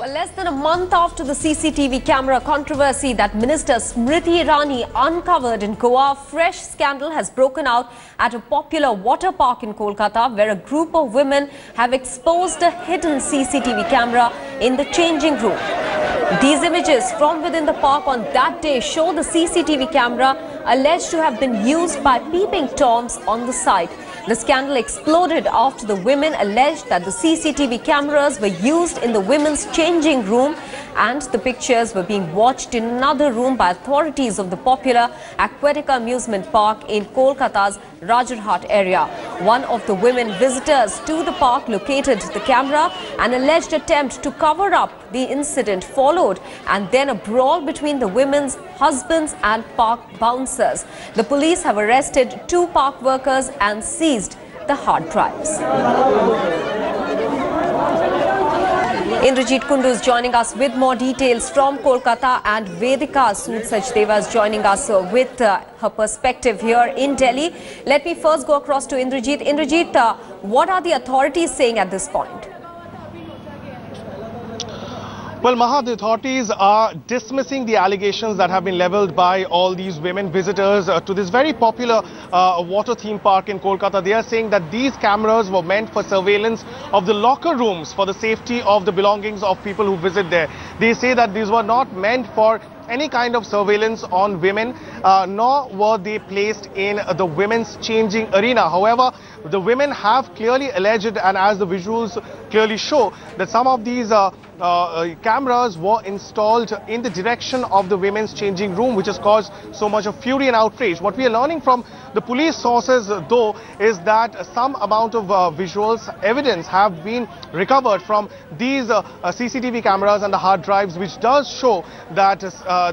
Well, less than a month after the CCTV camera controversy that Minister Smriti Irani uncovered in Goa, fresh scandal has broken out at a popular water park in Kolkata, where a group of women have exposed a hidden CCTV camera in the changing room. These images from within the park on that day show the CCTV camera alleged to have been used by peeping toms on the site. The scandal exploded after the women alleged that the CCTV cameras were used in the women's changing room and the pictures were being watched in another room by authorities of the popular aquatic amusement park in Kolkata's Rajarhat area. One of the women visitors to the park located the camera. An alleged attempt to cover up the incident followed, and then a brawl between the women's husbands and park bouncers. The police have arrested 2 park workers and seized the hard drives. Indrajit Kundu is joining us with more details from Kolkata, and Vedika Sood Sachdeva is joining us with her perspective here in Delhi. Let me first go across to Indrajit. Indrajit, what are the authorities saying at this point? Well, Maha, the authorities are dismissing the allegations that have been leveled by all these women visitors to this very popular water theme park in Kolkata. They are saying that these cameras were meant for surveillance of the locker rooms for the safety of the belongings of people who visit there. They say that these were not meant for any kind of surveillance on women, nor were they placed in the women's changing arena. However, the women have clearly alleged, and as the visuals clearly show, that some of these cameras were installed in the direction of the women's changing room, which has caused so much of fury and outrage. What we are learning from the police sources, though, is that some amount of visuals evidence have been recovered from these CCTV cameras and the hard drives, which does show that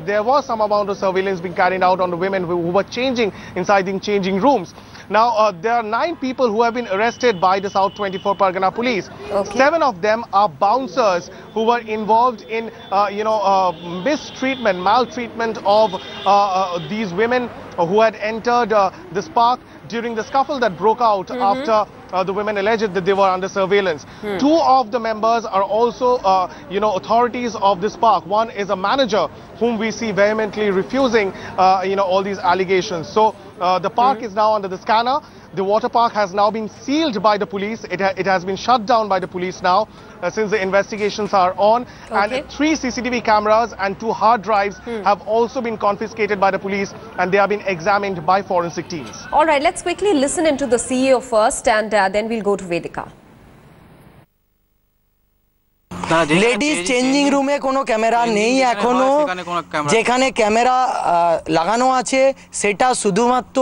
there was some amount of surveillance being carried out on the women who were changing inside the changing rooms. Now, there are 9 people who have been arrested by the South 24 Pargana police. Okay. 7 of them are bouncers who were involved in, mistreatment, maltreatment of these women who had entered this park during the scuffle that broke out after the women alleged that they were under surveillance. 2 of the members are also, authorities of this park. One is a manager whom we see vehemently refusing, all these allegations. So the park is now under the scanner. The water park has now been sealed by the police. It has been shut down by the police now since the investigations are on. Okay. And 3 CCTV cameras and 2 hard drives have also been confiscated by the police, and they are being examined by forensic teams. All right, let's quickly listen into the CEO first, and then we'll go to Vedika. Ladies changing রুমে কোনো camera নেই এখনো, যেখানে camera লাগানো আছে সেটা শুধুমাত্র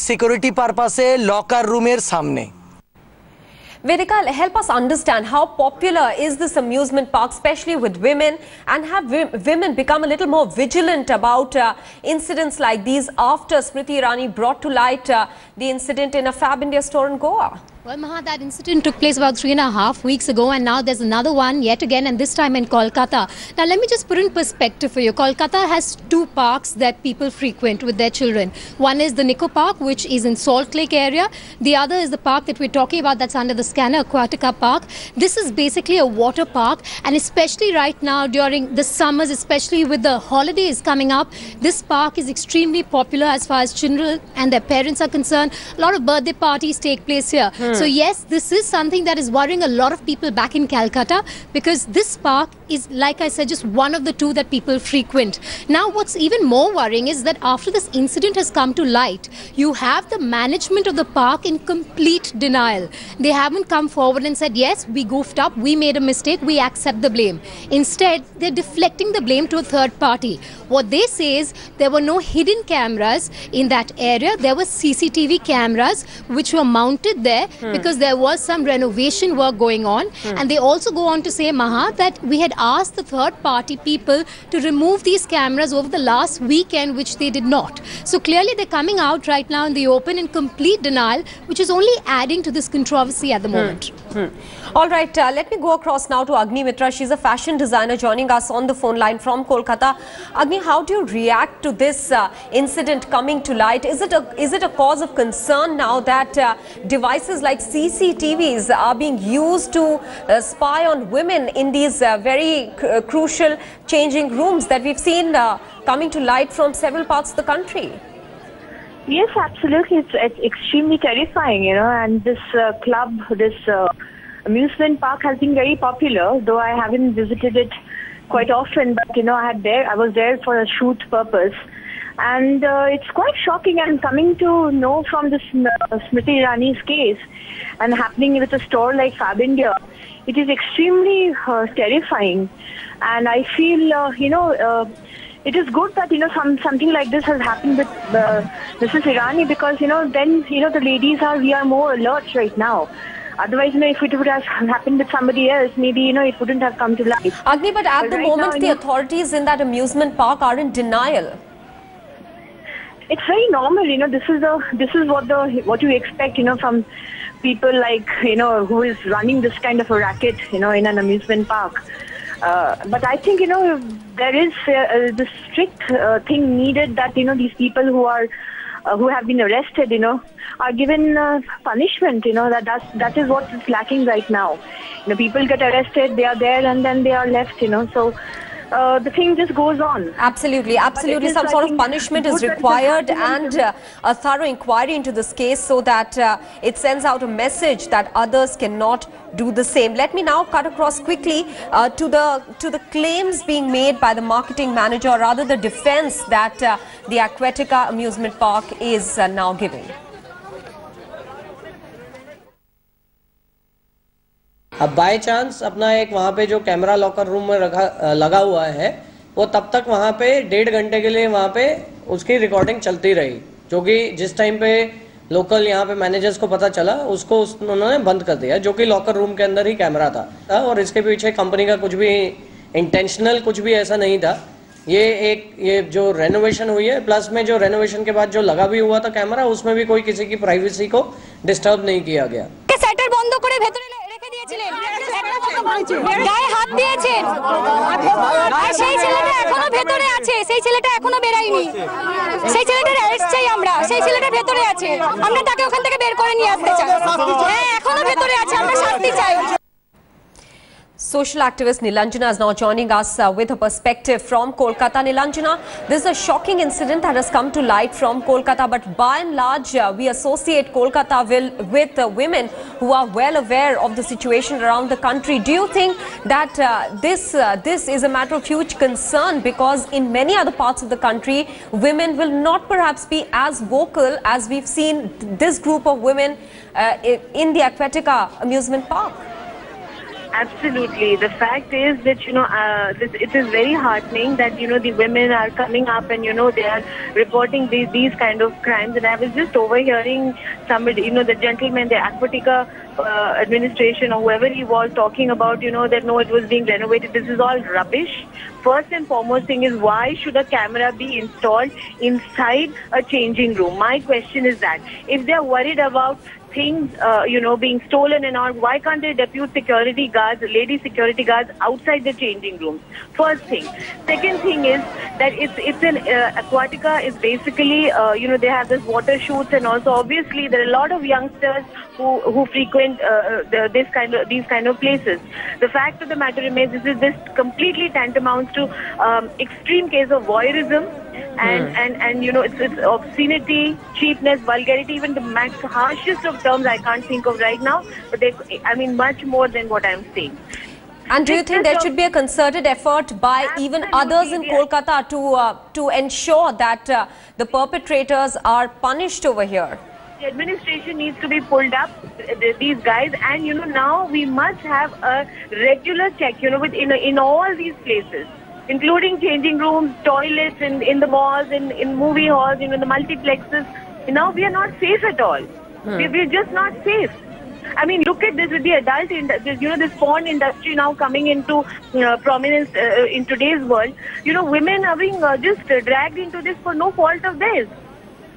security পারপাসে লকার রুমের সামনে। Vedika, help us understand how popular is this amusement park, especially with women, and have women become a little more vigilant about incidents like these after Smriti Irani brought to light the incident in a Fab India store in Goa? Well, Maha, that incident took place about 3.5 weeks ago, and now there's another one yet again, and this time in Kolkata. Now, let me just put in perspective for you. Kolkata has 2 parks that people frequent with their children. One is the Nico Park, which is in Salt Lake area. The other is the park that we're talking about that's under the scanner, Aquatica Park. This is basically a water park, and especially right now during the summers, especially with the holidays coming up, this park is extremely popular as far as children and their parents are concerned. A lot of birthday parties take place here. So yes, this is something that is worrying a lot of people back in Calcutta, because this park is, like I said, just one of the 2 that people frequent. Now, what's even more worrying is that after this incident has come to light, you have the management of the park in complete denial. They haven't come forward and said, yes, we goofed up, we made a mistake, we accept the blame. Instead, they're deflecting the blame to a third party. What they say is there were no hidden cameras in that area. There were CCTV cameras which were mounted there because there was some renovation work going on. And they also go on to say, Maha, that we had asked the third party people to remove these cameras over the last weekend, which they did not. So clearly they're coming out right now in the open in complete denial, which is only adding to this controversy at the moment. All right, let me go across now to Agni Mitra. She's a fashion designer joining us on the phone line from Kolkata. Agni, how do you react to this incident coming to light? Is it a cause of concern now that devices like CCTVs are being used to spy on women in these very crucial changing rooms that we've seen coming to light from several parts of the country? Yes, absolutely. It's extremely terrifying, and this club, this amusement park has been very popular, though I haven't visited it quite often, but I was there for a shoot purpose, and it's quite shocking. And coming to know from this Smriti Irani's case and happening with a store like Fab India, it is extremely terrifying. And I feel, it is good that something like this has happened with Mrs. Irani, because then the ladies we are more alert right now. Otherwise, if it would have happened with somebody else, maybe it wouldn't have come to light. Agni, but at the moment, the authorities in that amusement park are in denial. It's very normal, this is what you expect, from people like who is running this kind of a racket, in an amusement park. But I think there is the strict thing needed, that these people who have been arrested, are given punishment. That is what is lacking right now. People get arrested, they are there, and then they are left. So the thing just goes on. Absolutely. Some sort of punishment is required, and a thorough inquiry into this case, so that it sends out a message that others cannot do the same. Let me now cut across quickly to the claims being made by the marketing manager, or rather the defense that the Aquatica amusement park is now giving. अब by chance अपना एक वहाँ पे जो camera locker room में लगा हुआ है, वो तब तक वहाँ पे 1.5 घंटे के लिए वहाँ पे उसकी रिकॉर्डिंग चलती रही, जो कि जिस टाइम पे लोकल यहाँ पे मैनेजर्स को पता चला, उसको उन्होंने बंद कर दिया, जो कि लॉकर रूम के अंदर ही कैमरा था। और इसके पीछे कंपनी का कुछ भी इंटेंशनल कुछ भी ऐसा नहीं था। ये जो रेनोवेशन हुई है, प्लस में जो रेनोवेशन के बाद जो लगा भी हुआ था कैमरा, उसमें भी कोई किसी की प्राइवेसी को डिस्टर्ब नहीं किया गया। সেটার বন্ধ করে ভেতরে রেখে দিয়েছিলেন, গায়ে হাত দিয়েছেন, আর সেই ছেলেটা এখনো ভেতরে আছে, সেই ছেলেটা এখনো বেরায়নি, সেই ছেলেটার অ্যারেস্ট চাই আমরা, সেই ছেলেটা ভেতরে আছে, আমরা তাকে ওখান থেকে বের করে নিয়ে আসতে চাই। হ্যাঁ, এখনো ভেতরে আছে, আমরা শাস্তি চাই। Social activist Nilanjana is now joining us with a perspective from Kolkata. Nilanjana, this is a shocking incident that has come to light from Kolkata, but by and large, we associate Kolkata with women who are well aware of the situation around the country. Do you think that this is a matter of huge concern, because in many other parts of the country, women will not perhaps be as vocal as we've seen this group of women in the Aquatica amusement park? Absolutely. The fact is that, it is very heartening that, the women are coming up and, they are reporting these kind of crimes. And I was just overhearing somebody, the gentleman, the Aquatica administration or whoever he was talking about, that no, it was being renovated. This is all rubbish. First and foremost thing is, why should a camera be installed inside a changing room? My question is that if they are worried about things, being stolen and all, why can't they depute security guards, lady security guards outside the changing rooms? First thing. Second thing is that it's an Aquatica is basically, they have this water shoots, and also obviously there are a lot of youngsters who frequent these kind of places. The fact of the matter remains, this completely tantamounts to extreme case of voyeurism. And it's obscenity, cheapness, vulgarity, even the harshest of terms I can't think of right now, but much more than what I'm saying. And do you think there should be a concerted effort by even others in Kolkata to ensure that the perpetrators are punished over here? The administration needs to be pulled up, these guys, and now we must have a regular check, in all these places, including changing rooms, toilets, in the malls, in movie halls, the multiplexes. Now we are not safe at all. We're just not safe. I mean, look at this with the adult industry, this porn industry now coming into prominence in today's world. Women are being just dragged into this for no fault of theirs.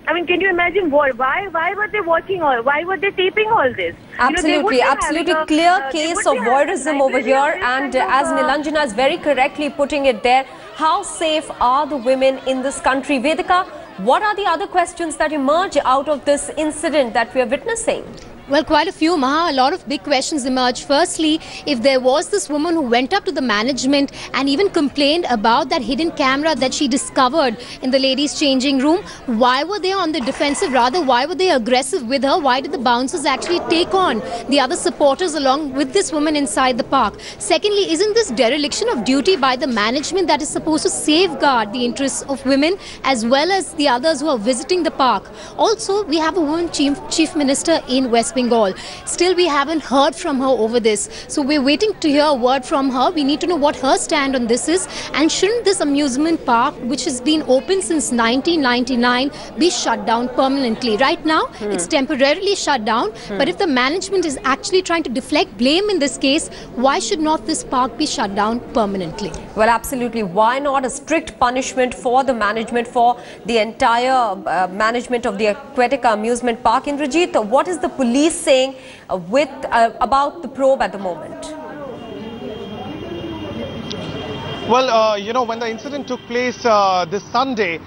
I mean, can you imagine what? Why were they watching all? Why were they taping all this? Absolutely, absolutely clear case of voyeurism over here. And as Nilanjana is very correctly putting it there, how safe are the women in this country? Vedika, what are the other questions that emerge out of this incident that we are witnessing? Well, quite a few, Maha. A lot of big questions emerged. Firstly, if there was this woman who went up to the management and even complained about that hidden camera that she discovered in the ladies' changing room, why were they on the defensive? Rather, why were they aggressive with her? Why did the bouncers actually take on the other supporters along with this woman inside the park? Secondly, isn't this dereliction of duty by the management that is supposed to safeguard the interests of women as well as the others who are visiting the park? Also, we have a woman chief minister in West Bengal. Still, we haven't heard from her over this. So we're waiting to hear a word from her. We need to know what her stand on this is. And shouldn't this amusement park, which has been open since 1999, be shut down permanently? Right now, it's temporarily shut down. But if the management is actually trying to deflect blame in this case, why should not this park be shut down permanently? Well, absolutely. Why not a strict punishment for the management, for the entire management of the Aquatica amusement park? Indrajit, what is the police saying about the probe at the moment? Well, you know, when the incident took place this Sunday,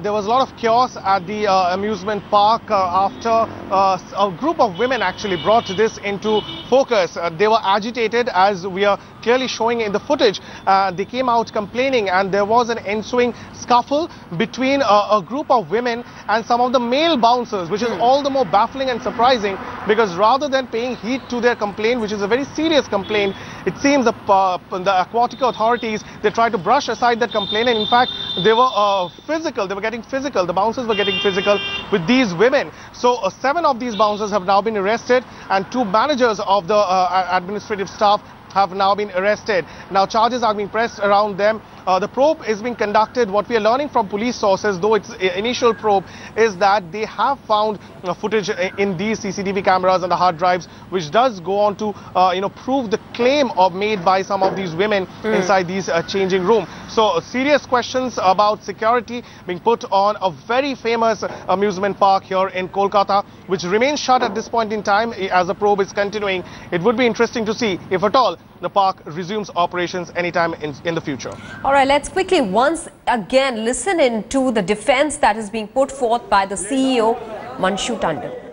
there was a lot of chaos at the amusement park after a group of women actually brought this into focus. They were agitated, as we are clearly showing in the footage. They came out complaining, and there was an ensuing scuffle between a group of women and some of the male bouncers, which is all the more baffling and surprising, because rather than paying heed to their complaint, which is a very serious complaint, it seems the Aquatica authorities, they tried to brush aside that complaint, and in fact they were physical. They were getting physical. The bouncers were getting physical with these women. So 7 of these bouncers have now been arrested, and 2 managers of the administrative staff have now been arrested. Now charges are being pressed around them. The probe is being conducted. What we are learning from police sources, though its initial probe, is that they have found footage in these CCTV cameras and the hard drives, which does go on to prove the claim made by some of these women inside these changing room. So serious questions about security being put on a very famous amusement park here in Kolkata, which remains shut at this point in time as the probe is continuing. It would be interesting to see if at all the park resumes operations anytime in the future. All right, let's quickly once again listen in to the defense that is being put forth by the CEO, Manshu Tandon.